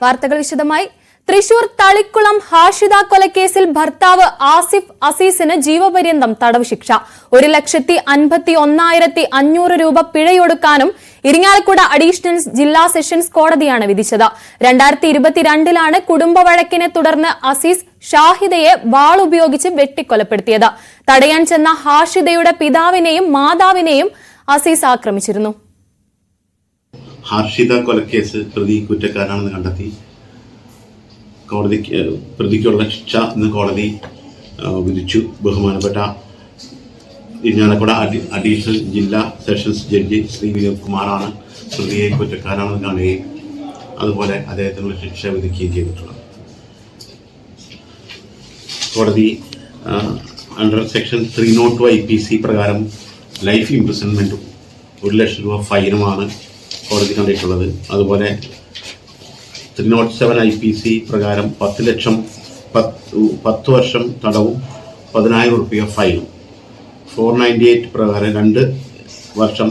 വാർത്തകൾ വിശദമായി. തൃശൂർ തളിക്കുളം ഹാഷിദ കൊലക്കേസിൽ ഭർത്താവ് ആസിഫ് അസീസിന് ജീവപര്യന്തം തടവ് ശിക്ഷ. 1,51,500 രൂപ പിഴയൊടുക്കാനും ഇരിങ്ങാലക്കുട അഡീഷണൽ ജില്ലാ സെഷൻസ് കോടതിയാണ് വിധിച്ചത്. 2022 കുടുംബ വഴക്കിനെ തുടർന്ന് അസീസ് ഷാഹിദയെ വാളുപയോഗിച്ച് വെട്ടിക്കൊലപ്പെടുത്തിയത്. തടയാൻ ചെന്ന ഹാഷിദയുടെ പിതാവിനെയും മാതാവിനെയും അസീസ് ആക്രമിച്ചിരുന്നു. ഹാഷിദ കൊലക്കേസ് പ്രതി കുറ്റക്കാരാണെന്ന് കണ്ടെത്തി പ്രതിക്കുള്ള ശിക്ഷ ഇന്ന് കോടതി വിധിച്ചു. ബഹുമാനപ്പെട്ട ഇരിങ്ങാലക്കുട അഡീഷണൽ ജില്ലാ സെഷൻസ് ജഡ്ജി ശ്രീ വിനോദ് കുമാറാണ് പ്രതിയെ കുറ്റക്കാരാണെന്ന് കാണുകയും അതുപോലെ അദ്ദേഹത്തിനുള്ള ശിക്ഷ വിധിക്കുകയും ചെയ്തിട്ടുള്ളത്. കോടതി അണ്ടർ സെക്ഷൻ 302 IPC പ്രകാരം ലൈഫ് ഇംപ്രിസൺമെൻറ്റും 1,00,000 രൂപ ഫൈനുമാണ് കോടതി കണ്ടിട്ടുള്ളത്. അതുപോലെ 307 IPC പ്രകാരം 10 വർഷം തടവും 10,000 രൂപ ഫൈനും, 498 പ്രകാരം 2 വർഷം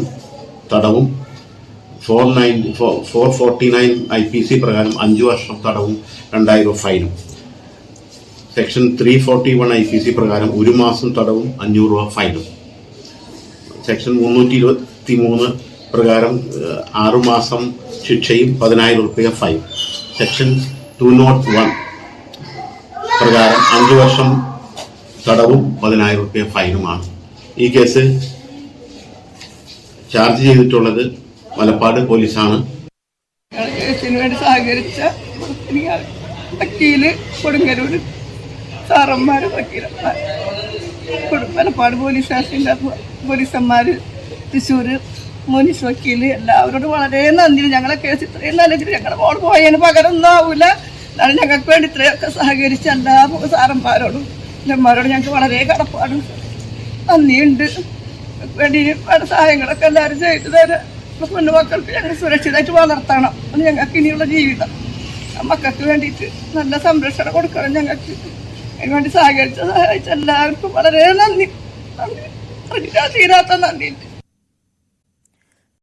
തടവും, 449 IPC പ്രകാരം 5 വർഷം തടവും 2,000 രൂപ ഫൈനും, സെക്ഷൻ 341 IPC പ്രകാരം 1 മാസം തടവും 500 രൂപ ഫൈനും, സെക്ഷൻ 323 പ്രകാരം 6 മാസം ശിക്ഷയും 10,000 രൂപ ഫൈൻ, സെക്ഷൻ 201 പ്രകാരം 5 വർഷം തടവും 10,000 രൂപ ഫൈനുമാണ്. ഈ കേസ് ചാർജ് ചെയ്തിട്ടുള്ളത് മലപ്പാട് പോലീസാണ്. കേസിന് വേണ്ടി സഹകരിച്ച വക്കീല് കൊടുങ്ങല്ലൂർ സാറന്മാര്, വക്കീലന്മാർ, മലപ്പാട് പോലീസ് സ്റ്റേഷനിലെ പോലീസന്മാര്, തൃശ്ശൂര് മുനിസ് വക്കീല്, എല്ലാവരോടും വളരെ നന്ദി. ഞങ്ങളെ കേസ് ഇത്രയും നല്ല ഞങ്ങളുടെ മോൾ പോയതിന് പകരമൊന്നും ആവൂല. എന്നാലും ഞങ്ങൾക്ക് വേണ്ടി ഇത്രയൊക്കെ സഹകരിച്ച എല്ലാ സാറന്മാരോടും അമ്മമാരോടും ഞങ്ങൾക്ക് വളരെ കടപ്പാടും നന്ദിയുണ്ട്. വേണ്ടി വേണ്ട സഹായങ്ങളൊക്കെ എല്ലാവരും ചെയ്തു തരാം. പൊന്നു മക്കൾക്ക് ഞങ്ങൾ സുരക്ഷിതമായിട്ട് വളർത്തണം. അത് ഞങ്ങൾക്ക് ഇനിയുള്ള ജീവിതം. മക്കൾക്ക് വേണ്ടിയിട്ട് നല്ല സംരക്ഷണം കൊടുക്കണം. ഞങ്ങൾക്ക് അതിനുവേണ്ടി സഹായിച്ച എല്ലാവർക്കും വളരെ നന്ദി. തീരാത്ത നന്ദിയുണ്ട്.